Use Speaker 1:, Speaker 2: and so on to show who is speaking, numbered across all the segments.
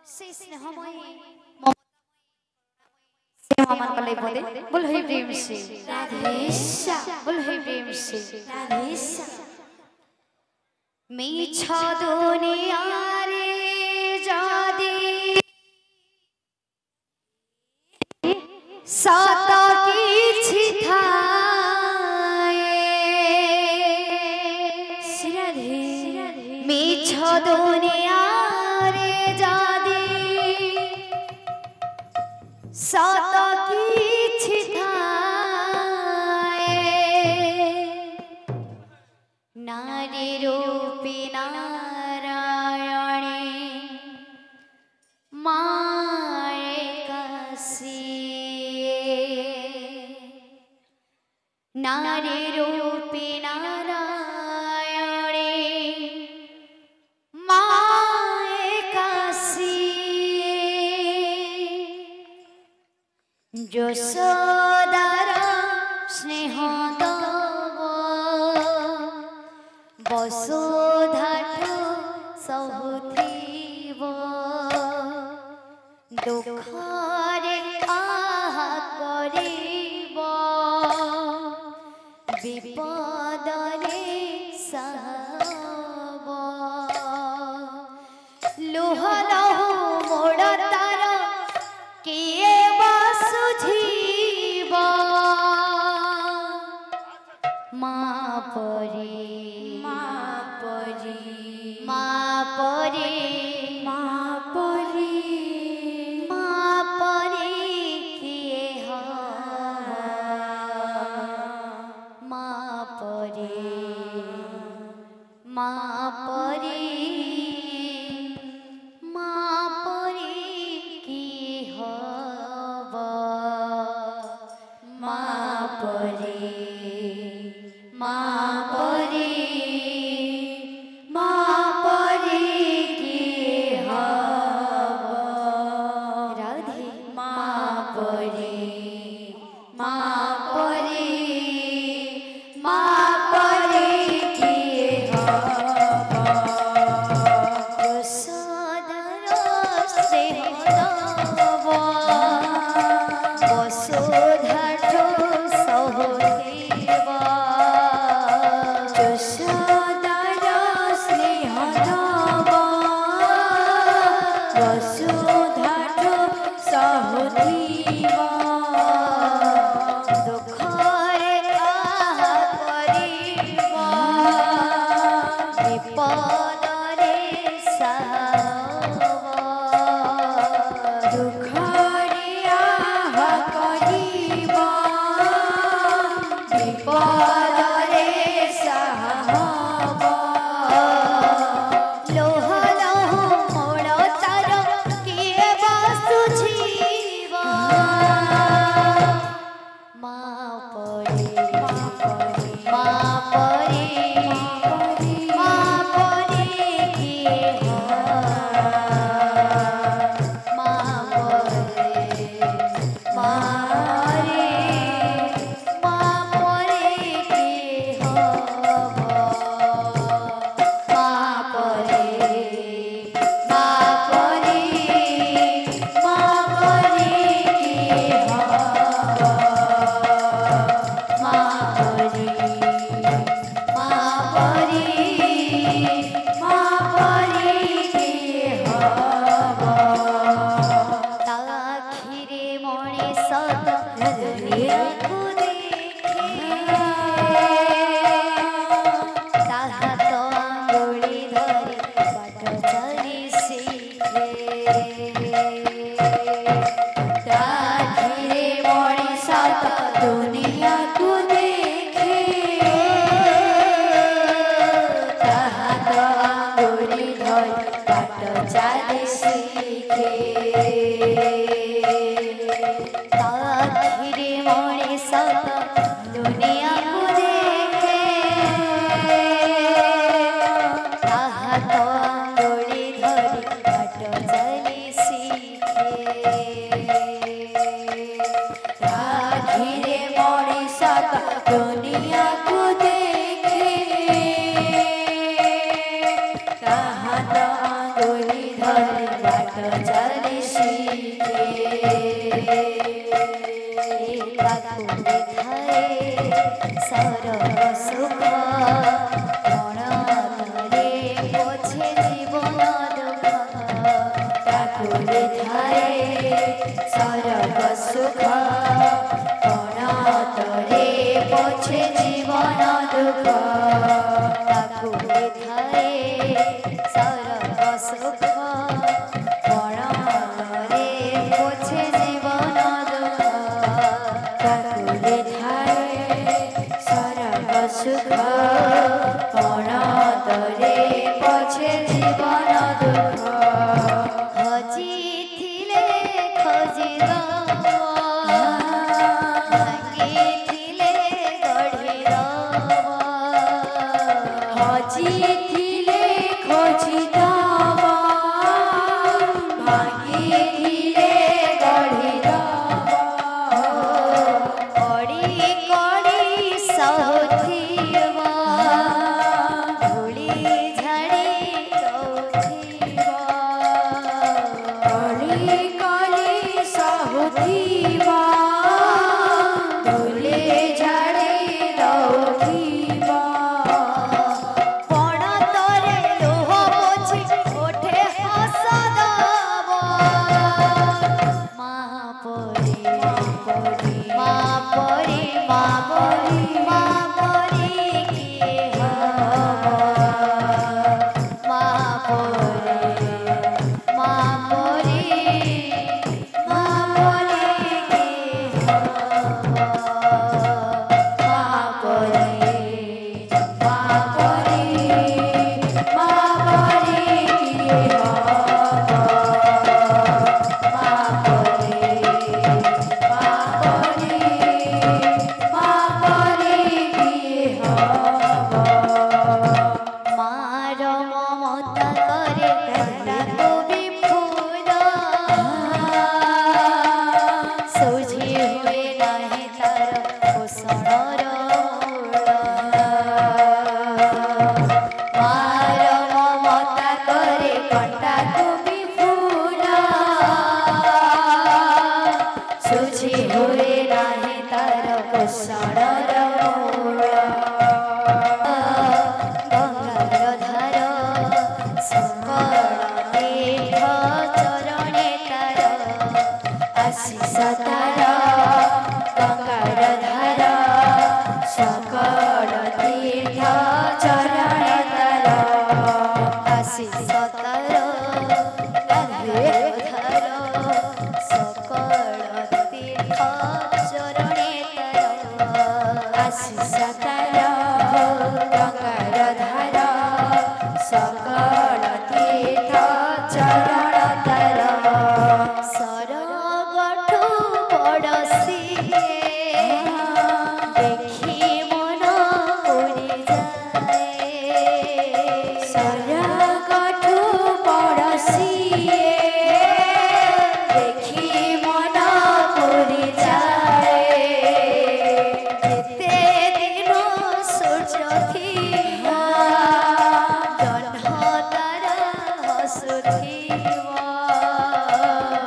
Speaker 1: से स्नेहमय मन कले बोले बोल है प्रेम से राधेशा बोल है प्रेम से राधेशा मीठा दुनिया रे जादी साता की छिथाए मीठा दुनिया रे जादी साता की छिथाए नारी रूपी नारायणी माए कासी नारी रूपी नारायणी माए कासी যশোদার স্নেহ দব বসুধাঠু সহুথিব দুঃখরে আহা করিব বিপদরে সাহব লুহ লহু মোড় তার কিয়ে सुझीबा माँ परी माँ परी माँ परी माँ परी माँ परी किए हो माँ परी माँ परी माँ परी किए हो माँ परी माँ परी माँ परी किए हब राधे माँ परी माँ परी माँ परी किए हब यशोदार स्नेह दब বসুধাঠু সহুথিব যশোদার স্নেহ দব বসুধাঠু সহুথিব দুঃখরে আহা করিব বিপদরে সাহব দুঃখরে আহা করিব বিপদরে সাহব লোহ লোহ মোড় তার কিয়ে বসুঝিব মা পরি মা পরি মা পরি মা পরি কিয়ে মা পরি মা রে মা পরে কি হব মা পরে মা পরে মা পরে কি হব মা পরে মা পরে মা পরে কি হব তাখিরে মনে সদ দুনিয়াকু দেখে তাহা তো আঙ্গুলি ধরে বাট চালি শিখে তাখিরে মনে সদ দুনিয়াকু দেখে তাহা তো আঙ্গুলি ধরে বাট চালি শিখে ताखिरे मोरे सत दुनिया को देखे ताहा तो आंगुली धरी बाट चली सीखे ताखिरे मोरे सत दुनिया को देखे ताहा तो आंगुली धरी बाट चली शिखे ताकू देखाए सरग सुख कण करे पोछे जीवन दुख ताकू देखाए सरग सुख कण करे पोछे जीवन दुख ताकू देखाए सरग सुख कण करे पोछे जीवन दुख ताकू देखाए सरग सुख कण करे पोछे जीवन दुख हजी थिले खोजी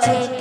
Speaker 2: Jai